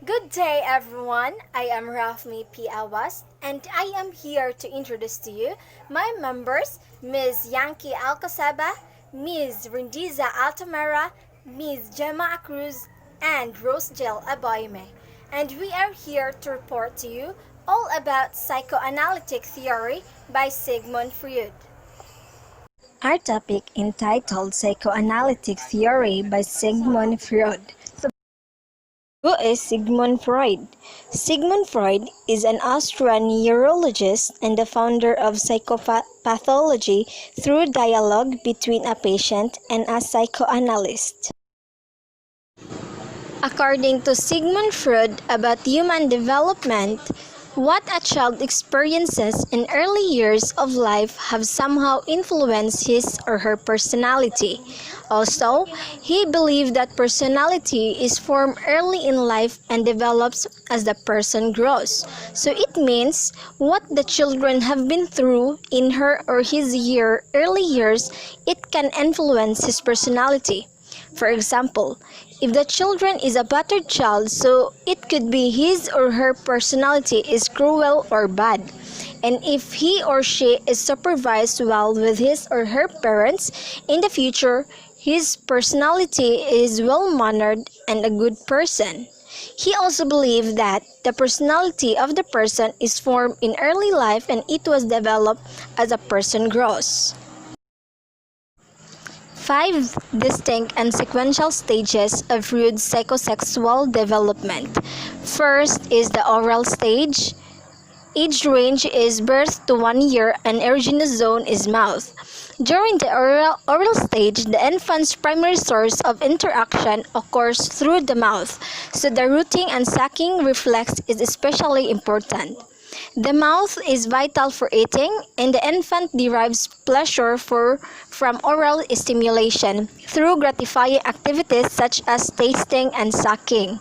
Good day, everyone. I am Rafmi P. Awas, and I am here to introduce to you my members, Ms. Yankee Alcacaba, Ms. Rindiza Altamara, Ms. Gemma Cruz, and Rosegel Aboyme. And we are here to report to you all about psychoanalytic theory by Sigmund Freud. Our topic entitled Psychoanalytic Theory by Sigmund Freud. Who is Sigmund Freud? Sigmund Freud is an Austrian neurologist and the founder of psychopathology through dialogue between a patient and a psychoanalyst. According to Sigmund Freud about human development, what a child experiences in early years of life have somehow influenced his or her personality. Also, he believed that personality is formed early in life and develops as the person grows. So it means what the children have been through in her or his early years, it can influence his personality. For example, if the children is a battered child, so it could be his or her personality is cruel or bad. And if he or she is supervised well with his or her parents, in the future, his personality is well-mannered and a good person. He also believed that the personality of the person is formed in early life and it was developed as a person grows. 5 distinct and sequential stages of Freud's psychosexual development. First is the oral stage. Age range is birth to 1 year and erogenous zone is mouth. During the oral stage, the infant's primary source of interaction occurs through the mouth, so the rooting and sucking reflex is especially important. The mouth is vital for eating, and the infant derives pleasure from oral stimulation through gratifying activities such as tasting and sucking.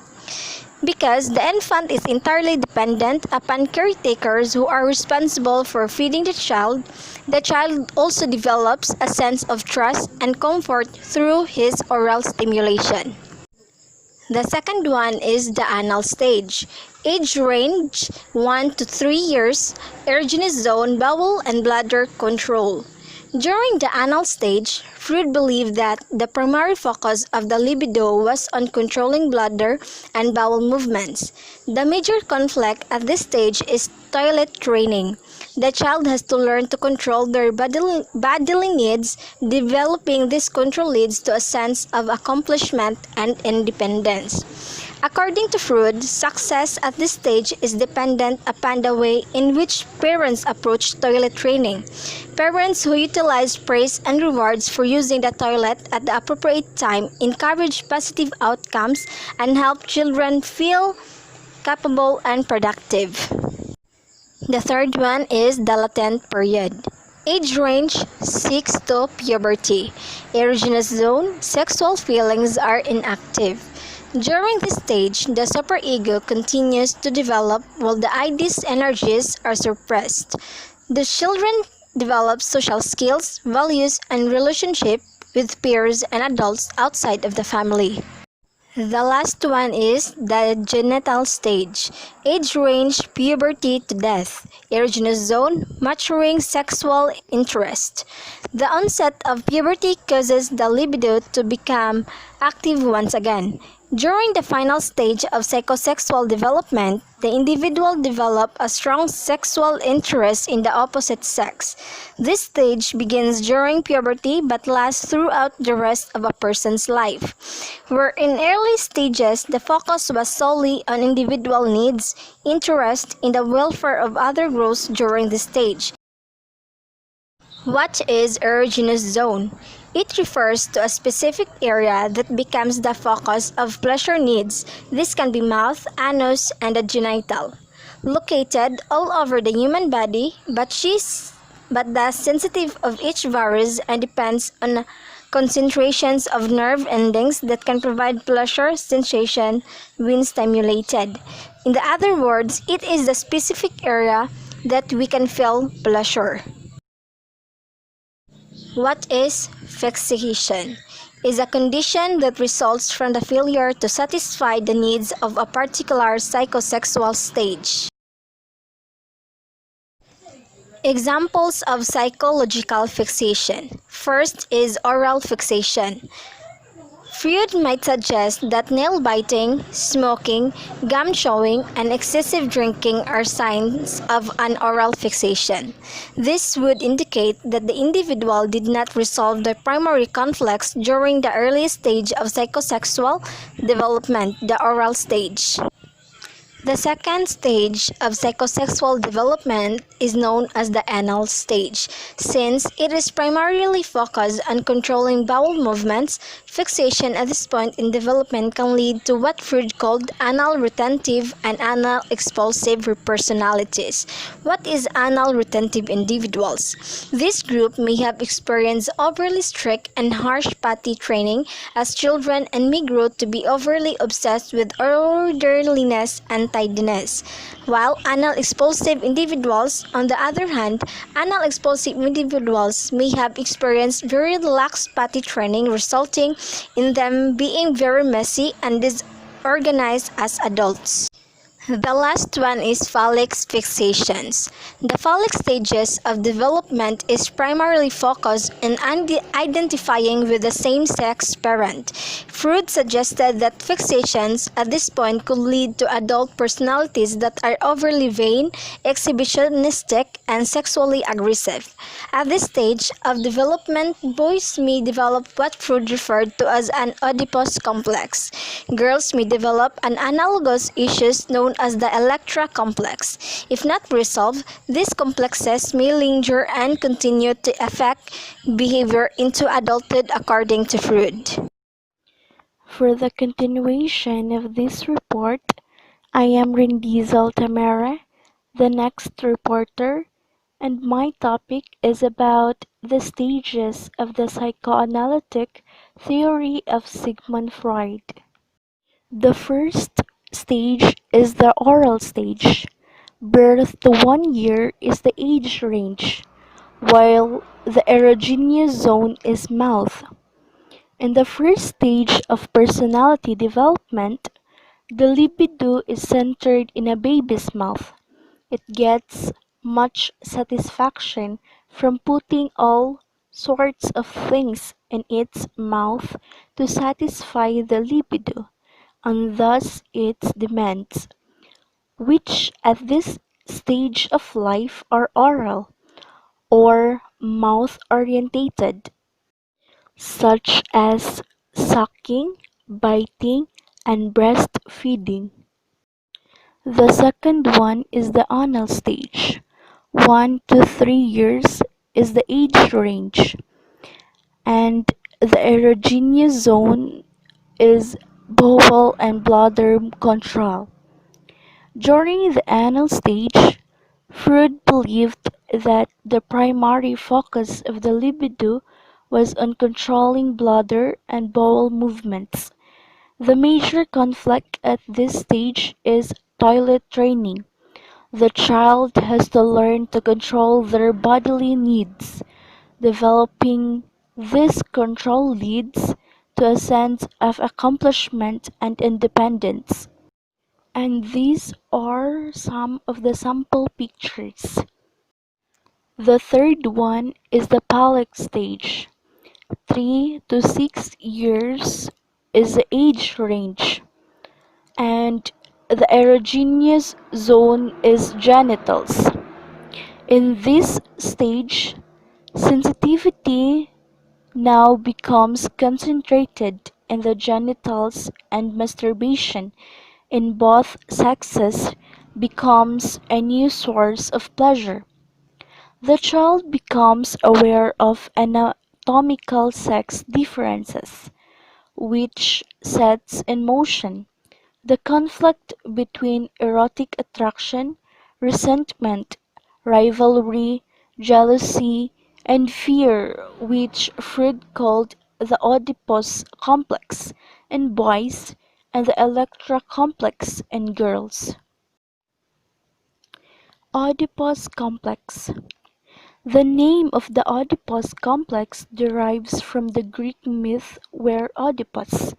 Because the infant is entirely dependent upon caretakers who are responsible for feeding the child also develops a sense of trust and comfort through his oral stimulation. The second one is the anal stage. Age range 1 to 3 years, erogenous zone, bowel and bladder control. During the anal stage, Freud believed that the primary focus of the libido was on controlling bladder and bowel movements. The major conflict at this stage is toilet training. The child has to learn to control their bodily needs. Developing this control leads to a sense of accomplishment and independence. According to Freud, success at this stage is dependent upon the way in which parents approach toilet training. Parents who utilize praise and rewards for using the toilet at the appropriate time encourage positive outcomes and help children feel capable and productive. The third one is the latent period. Age range 6 to puberty. Erogenous zone, sexual feelings are inactive. During this stage, the superego continues to develop while the ID's energies are suppressed. The children develop social skills, values, and relationship with peers and adults outside of the family. The last one is the genital stage. Age range puberty to death. Erogenous zone, maturing sexual interest. The onset of puberty causes the libido to become active once again. During the final stage of psychosexual development, the individual develops a strong sexual interest in the opposite sex. This stage begins during puberty but lasts throughout the rest of a person's life. Where in early stages, the focus was solely on individual needs, interest in the welfare of other grows during this stage. What is erogenous zone? It refers to a specific area that becomes the focus of pleasure needs. This can be mouth, anus, and the genital. Located all over the human body, but the sensitivity of each varies and depends on concentrations of nerve endings that can provide pleasure sensation when stimulated. In other words, it is the specific area that we can feel pleasure. What is fixation? is a condition that results from the failure to satisfy the needs of a particular psychosexual stage. Examples of psychological fixation. First is oral fixation. Freud might suggest that nail biting, smoking, gum chewing, and excessive drinking are signs of an oral fixation. This would indicate that the individual did not resolve their primary conflicts during the early stage of psychosexual development, the oral stage. The second stage of psychosexual development is known as the anal stage. Since it is primarily focused on controlling bowel movements, fixation at this point in development can lead to what Freud called anal retentive and anal expulsive personalities. What is anal retentive individuals? This group may have experienced overly strict and harsh potty training as children and may grow to be overly obsessed with orderliness and tidiness. While anal expulsive individuals, on the other hand, anal expulsive individuals may have experienced very lax potty training, resulting in them being very messy and disorganized as adults. The last one is phallic fixations. The phallic stages of development is primarily focused on identifying with the same-sex parent. Freud suggested that fixations at this point could lead to adult personalities that are overly vain, exhibitionistic, and sexually aggressive. At this stage of development, boys may develop what Freud referred to as an Oedipus complex. Girls may develop an analogous issues known as the Electra complex. If not resolved, these complexes may linger and continue to affect behavior into adulthood according to Freud. For the continuation of this report, I am Rindizel Tamara, the next reporter, and my topic is about the stages of the psychoanalytic theory of Sigmund Freud. The first stage is the oral stage. Birth to 1 year is the age range, while the erogenous zone is mouth. In the first stage of personality development, the libido is centered in a baby's mouth. It gets much satisfaction from putting all sorts of things in its mouth to satisfy the libido, and thus its demands, which at this stage of life are oral or mouth orientated, such as sucking, biting, and breastfeeding. The second one is the anal stage. 1 to 3 years is the age range, and the erogenous zone is bowel and bladder control. During the anal stage, Freud believed that the primary focus of the libido was on controlling bladder and bowel movements. The major conflict at this stage is toilet training. The child has to learn to control their bodily needs. Developing this control leads to a sense of accomplishment and independence. And these are some of the sample pictures. The third one is the phallic stage. 3 to 6 years is the age range, and the erogenous zone is genitals. In this stage, sensitivity now becomes concentrated in the genitals, and masturbation in both sexes becomes a new source of pleasure. The child becomes aware of anatomical sex differences, which sets in motion the conflict between erotic attraction, resentment, rivalry, jealousy, and fear, which Freud called the Oedipus complex in boys and the Electra complex in girls. Oedipus complex. The name of the Oedipus complex derives from the Greek myth where Oedipus,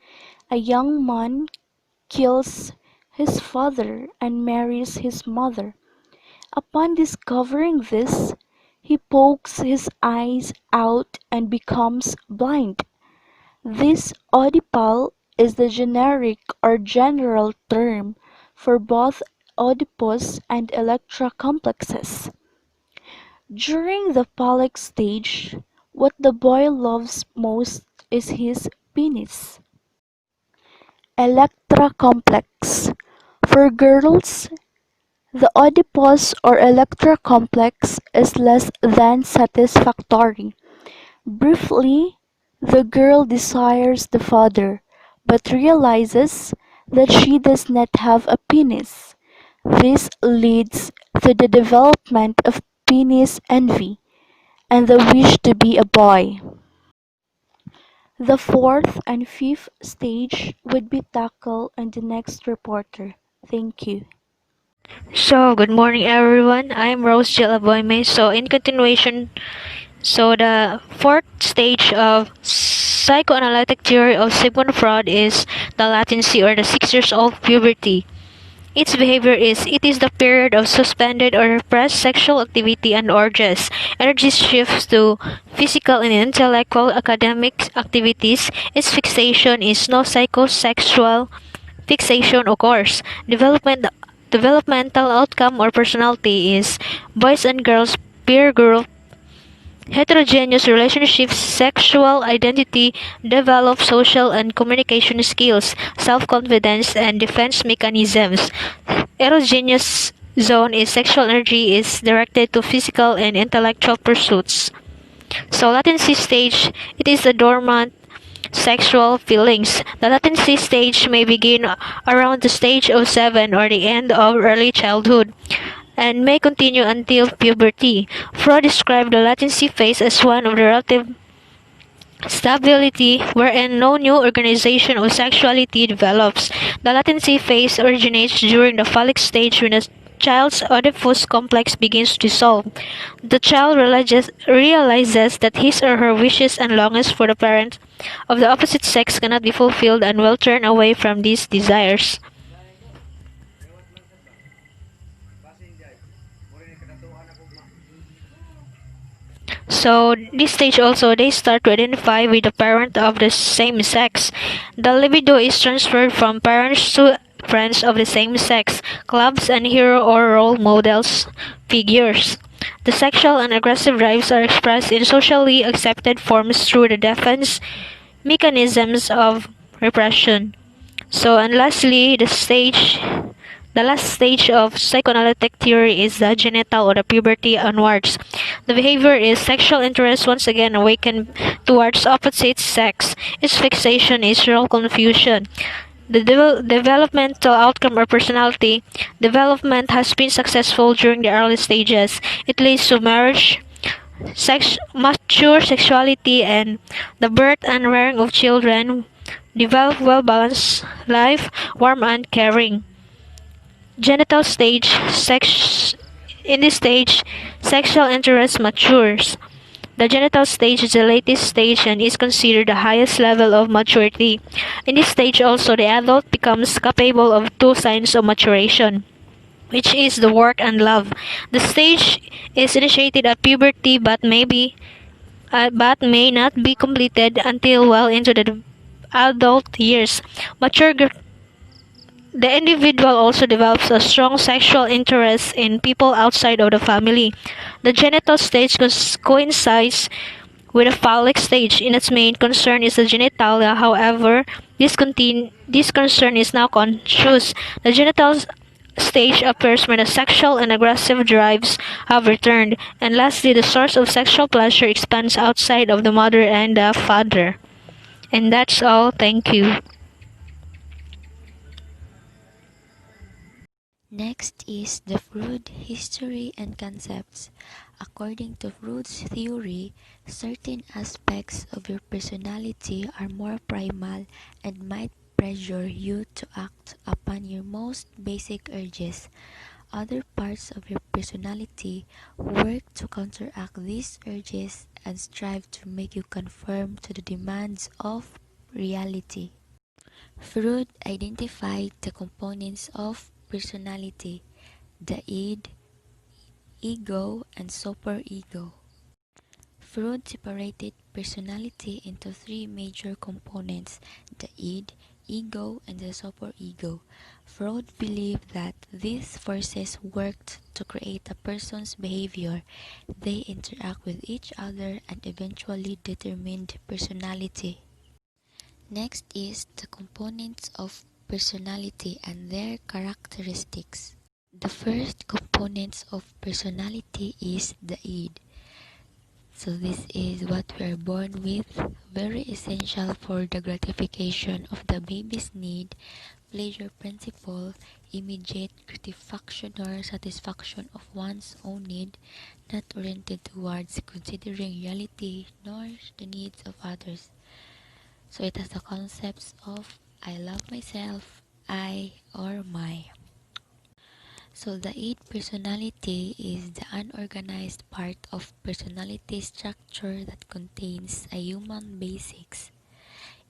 a young man, kills his father and marries his mother. Upon discovering this, he pokes his eyes out and becomes blind. This Oedipal is the generic or general term for both Oedipus and Electra complexes. During the phallic stage, what the boy loves most is his penis. Electra complex. For girls, the Oedipus or Electra complex is less than satisfactory. Briefly, the girl desires the father, but realizes that she does not have a penis. This leads to the development of penis envy and the wish to be a boy. The fourth and fifth stage would be tackled in the next reporter. Thank you. So, good morning everyone. I'm Rose Jill Aboyme. So, in continuation, the fourth stage of psychoanalytic theory of Sigmund Freud is the latency or the 6 years old puberty. Its behavior is it is the period of suspended or repressed sexual activity and urges. Energy shifts to physical and intellectual academic activities. Its fixation is no psychosexual fixation occurs. Developmental outcome or personality is boys and girls peer group heterogeneous relationships, sexual identity, develop social and communication skills, self-confidence, and defense mechanisms. Erogenous zone is sexual energy is directed to physical and intellectual pursuits. So latency stage, it is the dormant sexual feelings. The latency stage may begin around the stage of 7 or the end of early childhood and may continue until puberty. Freud described the latency phase as one of the relative stability wherein no new organization of sexuality develops. The latency phase originates during the phallic stage when the child's Oedipus complex begins to dissolve. The child realizes that his or her wishes and longings for the parent of the opposite sex cannot be fulfilled and will turn away from these desires. So this stage also they start to identify with the parent of the same sex. The libido is transferred from parents to friends of the same sex, clubs and hero or role models figures. The sexual and aggressive drives are expressed in socially accepted forms through the defense mechanisms of repression. So and lastly, the last stage of psychoanalytic theory is the genital or the puberty onwards. The behavior is sexual interest once again awakened towards opposite sex. Its fixation is role confusion. The developmental outcome or personality development has been successful during the early stages. It leads to marriage, mature sexuality, and the birth and rearing of children. Develop well balanced life, warm and caring. Genital stage, sex. In this stage, sexual interest matures. The genital stage is the latest stage and is considered the highest level of maturity. In this stage also, the adult becomes capable of two signs of maturation, which is the work and love. The stage is initiated at puberty but may not be completed until well into the adult years. The individual also develops a strong sexual interest in people outside of the family. The genital stage coincides with the phallic stage. In its main concern is the genitalia. However, this concern is now conscious. The genital stage appears when the sexual and aggressive drives have returned. And lastly, the source of sexual pleasure expands outside of the mother and the father. And that's all. Thank you. Next is the Freud history and concepts. According to Freud's theory, certain aspects of your personality are more primal and might pressure you to act upon your most basic urges. other parts of your personality work to counteract these urges and strive to make you conform to the demands of reality. Freud identified the components of personality: the id, ego, and superego. Freud separated personality into three major components: the id, ego, and the superego. Freud believed that these forces worked to create a person's behavior. They interact with each other and eventually determined personality. Next is the components of personality and their characteristics. The first components of personality is the id. So this is what we are born with, very essential for the gratification of the baby's need, pleasure principle, immediate gratification or satisfaction of one's own need, not oriented towards considering reality nor the needs of others. So it has the concepts of I love myself, I or my. So the id personality is the unorganized part of personality structure that contains a human basics,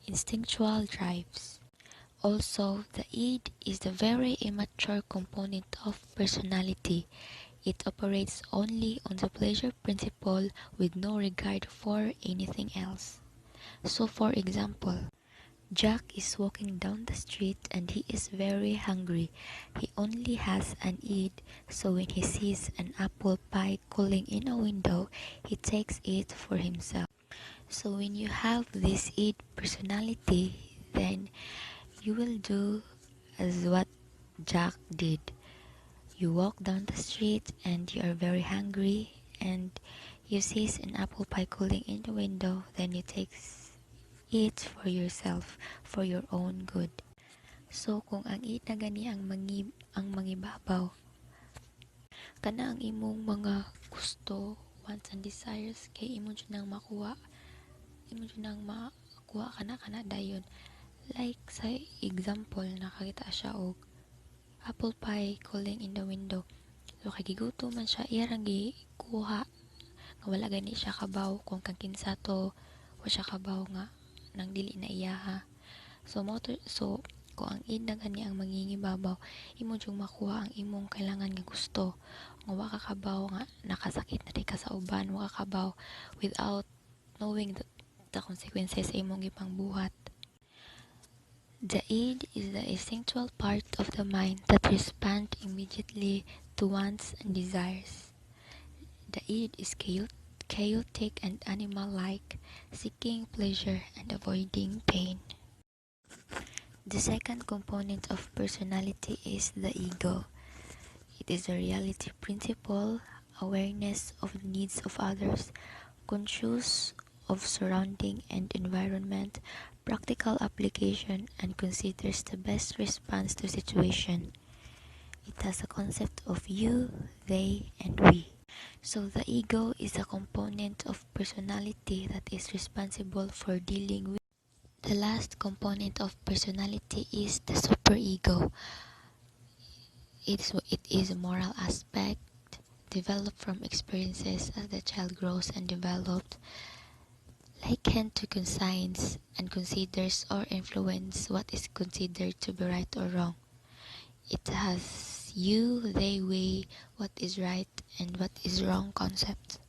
instinctual drives. Also, the id is the very immature component of personality. It operates only on the pleasure principle with no regard for anything else. So for example, Jack is walking down the street and he is very hungry. He only has an id, so when he sees an apple pie cooling in a window, he takes it for himself. So when you have this id personality, then you will do as what Jack did. You walk down the street and you are very hungry and you see an apple pie cooling in the window, then you take it for yourself, for your own good. So kung ang id na gani ang mangibabaw, kana ang imong mga gusto, wants and desires kay imo jud nang makuha, kana dayon. Like sa example, nakakita siya og apple pie cooling in the window. So kay gigutom man siya, iyang gikuha nga wala gani siya kabaw kung kang kinsa to, wa siya kabaw nga nang dili na iyaha. So kung ang id na gani ang mangingibabaw, imo jung makuha ang imong kailangan nga gusto. Nga wa ka kabaw nga nakasakit na di ka sa uban, wa ka kabaw without knowing the consequences sa imong gipangbuhat. The id is the essential part of the mind that responds immediately to wants and desires. The id is chaotic and animal-like, seeking pleasure and avoiding pain. The second component of personality is the ego. It is a reality principle, awareness of the needs of others, conscious of surrounding and environment, practical application, and considers the best response to situation. It has a concept of you, they, and we. So the ego is a component of personality that is responsible for dealing with. The last component of personality is the superego. It is a moral aspect developed from experiences as the child grows and developed, likened to conscience and considers or influence what is considered to be right or wrong. It has you, they, we, what is right and what is wrong concept.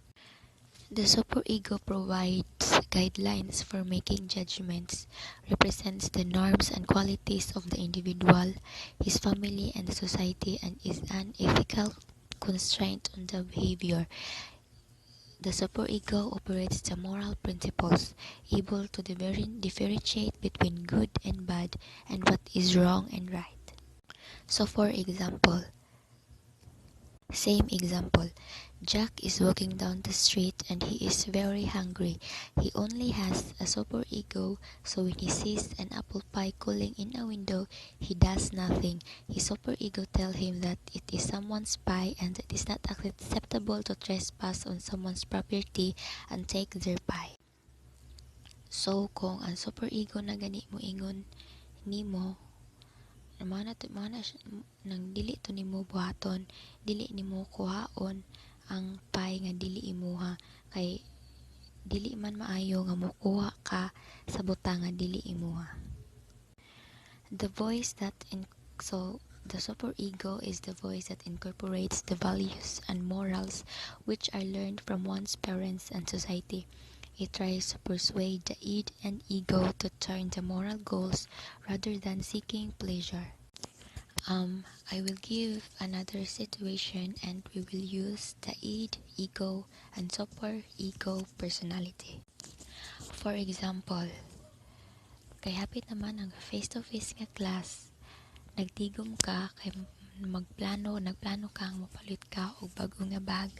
The superego provides guidelines for making judgments, represents the norms and qualities of the individual, his family, and the society, and is an ethical constraint on the behavior. The superego operates the moral principles, able to differentiate between good and bad and what is wrong and right. So for example, same example, Jack is walking down the street and he is very hungry. He only has a superego, so when he sees an apple pie cooling in a window, he does nothing. His superego tells him that it is someone's pie and it is not acceptable to trespass on someone's property and take their pie. So kung ang superego na gani mo ingon nimo, nang dili to nimo buhaton, dili nimo kuhaon ang pie nga dili imuha, kay dili man maayo nga mokuha ka sa butang nga dili imuha. The voice that in so the superego is the voice that incorporates the values and morals which are learned from one's parents and society. It tries to persuade the id and ego to turn the moral goals rather than seeking pleasure. I will give another situation and we will use the id, ego, and super-ego personality. For example, kay hapit naman ang face-to-face nga class, nagtigom ka kay nagplano kang mapalit ka og bago nga bag.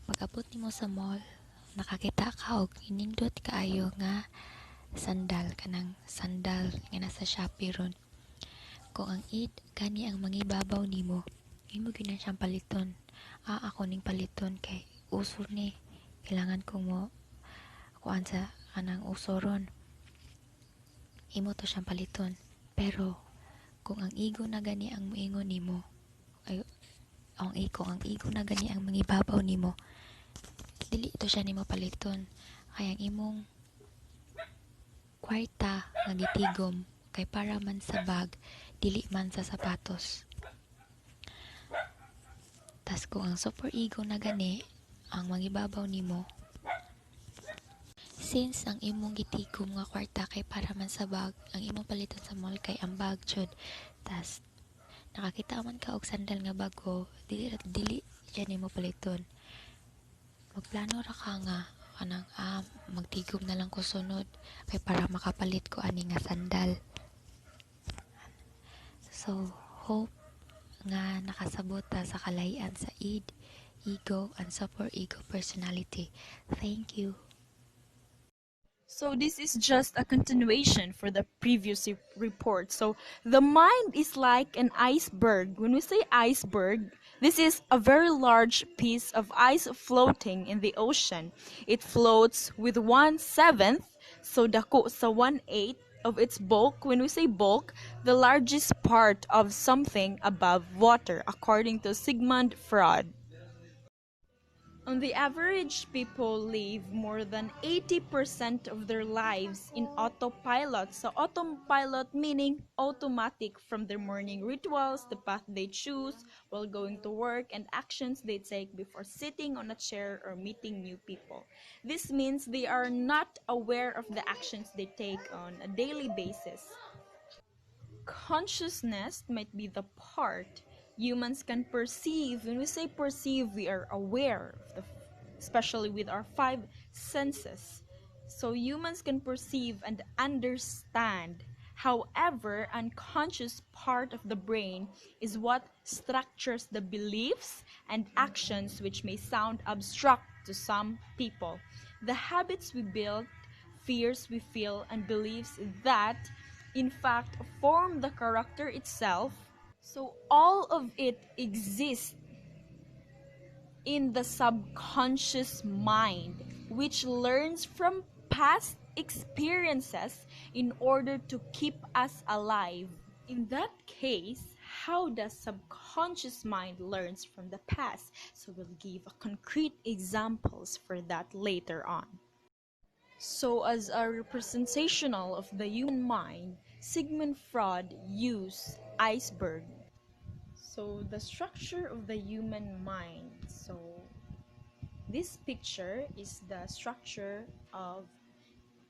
Pag-abot nimo sa mall, nakakita ka og inindot kaayo nga kanang sandal nga nasa Shopee ron. Kung ang id gani ang mangibabaw nimo, imo gyud na siyang paliton. Ako ning paliton kay uso ni. Kailangan ko mo kuan sa kanang uso ron. Imo to siyang paliton. Pero kung ang ego na gani ang moingon nimo, kung ang ego na gani ang mangibabaw nimo, dili to siya nimo paliton. Kaya ang imong kwarta nga gitigom kay para man sa bag, dili man sa sapatos. Tas kung ang super ego na gani ang mangibabaw nimo, since ang imong gitigom nga kwarta kay para man sa bag, ang imong paliton sa mall kay ang bag jud. Tas nakakita man ka og sandal nga bago, dili siya nimo paliton. Magplano ra ka nga kanang magtigom na lang ko sunod kay para makapalit ko ani nga sandal. So, hope nga nakasabot ta sa kalayan sa id, ego, and super-ego personality. Thank you. So this is just a continuation for the previous report. So the mind is like an iceberg. When we say iceberg, this is a very large piece of ice floating in the ocean. It floats with 1/7, so dako sa 1/8 of its bulk. When we say bulk, the largest part of something above water, according to Sigmund Freud. On the average, people live more than 80% of their lives in autopilot. So autopilot meaning automatic, from their morning rituals, the path they choose while going to work, and actions they take before sitting on a chair or meeting new people. This means they are not aware of the actions they take on a daily basis. Consciousness might be the part humans can perceive. When we say perceive, we are aware of especially with our five senses. So humans can perceive and understand. However, unconscious part of the brain is what structures the beliefs and actions, which may sound abstract to some people. The habits we build, fears we feel, and beliefs that in fact form the character itself. So all of it exists in the subconscious mind, which learns from past experiences in order to keep us alive. In that case, how does subconscious mind learns from the past? So we'll give a concrete examples for that later on. So as a representational of the human mind, Sigmund Freud used iceberg. So the structure of the human mind. So this picture is the structure of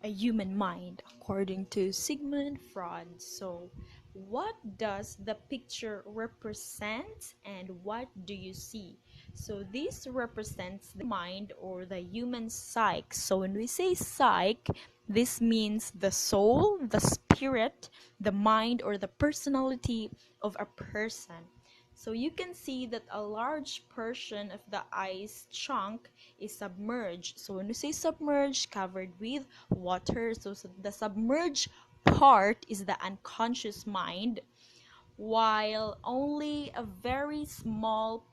a human mind according to Sigmund Freud. So what does the picture represent and what do you see? So this represents the mind or the human psyche. So when we say psyche, this means the soul, the spirit, the mind, or the personality of a person. So you can see that a large portion of the ice chunk is submerged. So when we say submerged, covered with water, so the submerged part is the unconscious mind, while only a very small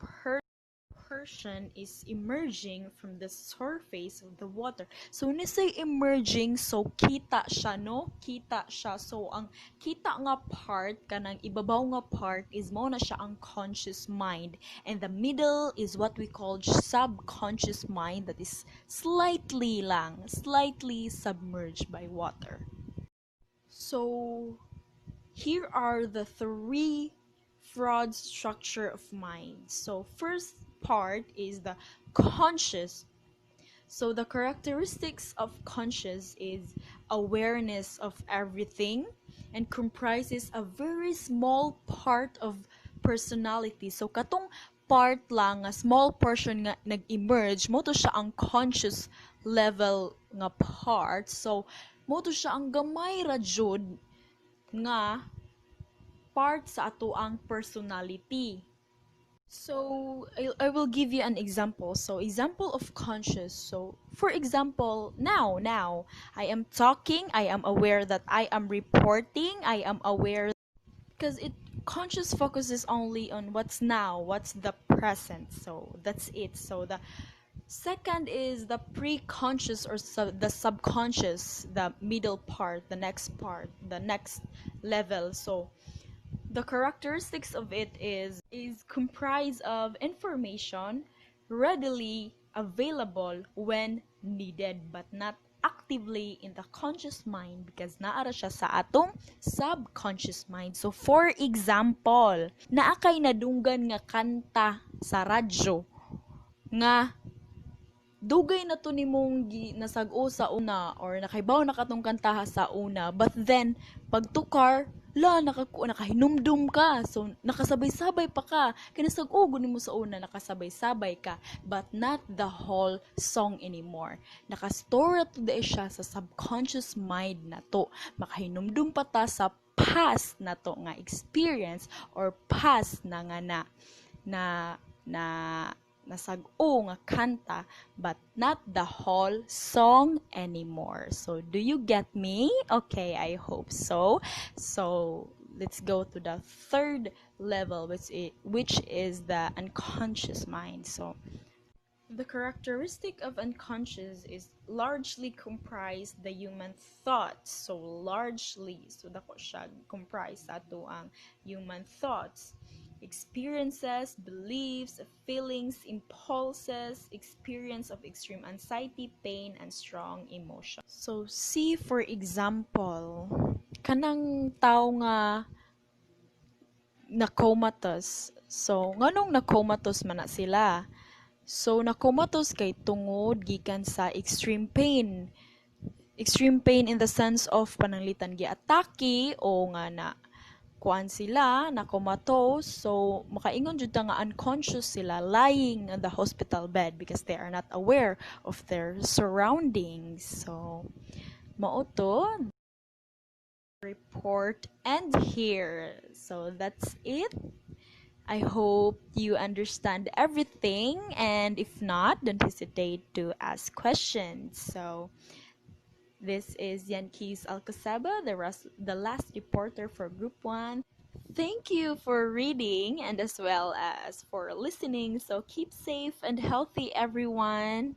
person is emerging from the surface of the water. So when I say emerging, so kita siya, no? Kita siya. So ang kita nga part, kanang ibabaw nga part, is mo na siya ang conscious mind. And the middle is what we call subconscious mind that is slightly submerged by water. So here are the three Freud structure of mind. So first part is the conscious. So the characteristics of conscious is awareness of everything and comprises a very small part of personality. So katong part lang, a small portion nga nag-emerge, mo to siya ang conscious level nga part. So mo to siya ang gamay ra jud nga part sa ato ang personality. So I will give you an example. So example of conscious. So for example, now I am talking, I am aware that I am reporting, I am aware because it conscious focuses only on what's now, what's the present. So that's it. So the second is the pre-conscious or the subconscious, the middle part, the next level. So the characteristics of it is comprised of information readily available when needed but not actively in the conscious mind because naara siya sa atong subconscious mind. So for example, naa kay nadunggan nga kanta sa radyo nga dugay na to nimong nasag-o sa una or nakaibaw na katong kantaha sa una, but then pagtukar nakahinumdum ka, so nakasabay-sabay pa ka, kinasag-o guni mo sa una, nakasabay-sabay ka, but not the whole song anymore. Nakastore to de siya sa subconscious mind na to, makahinumdum pa ta sa past na to nga experience or past na nga na nasag-o nga kanta, but not the whole song anymore. So do you get me? Okay, I hope so. So let's go to the third level, which is the unconscious mind. So the characteristic of unconscious is largely comprised the human thoughts. So dako siya comprised ato ang human thoughts, experiences, beliefs, feelings, impulses, experience of extreme anxiety, pain, and strong emotion. So see for example, kanang tao nga na comatose. So nganong na comatose man na sila? So na-comatose kay tungod gikan sa extreme pain. Extreme pain in the sense of pananglitan gi-atake o nga na kuan sila, na-comatose. So makaingon jud ta nga unconscious sila lying on the hospital bed because they are not aware of their surroundings. So mao to report and here. So that's it. I hope you understand everything, and if not, don't hesitate to ask questions. So this is Yankees Alcacaba, the last reporter for Group 1. Thank you for reading and as well as for listening. So keep safe and healthy, everyone.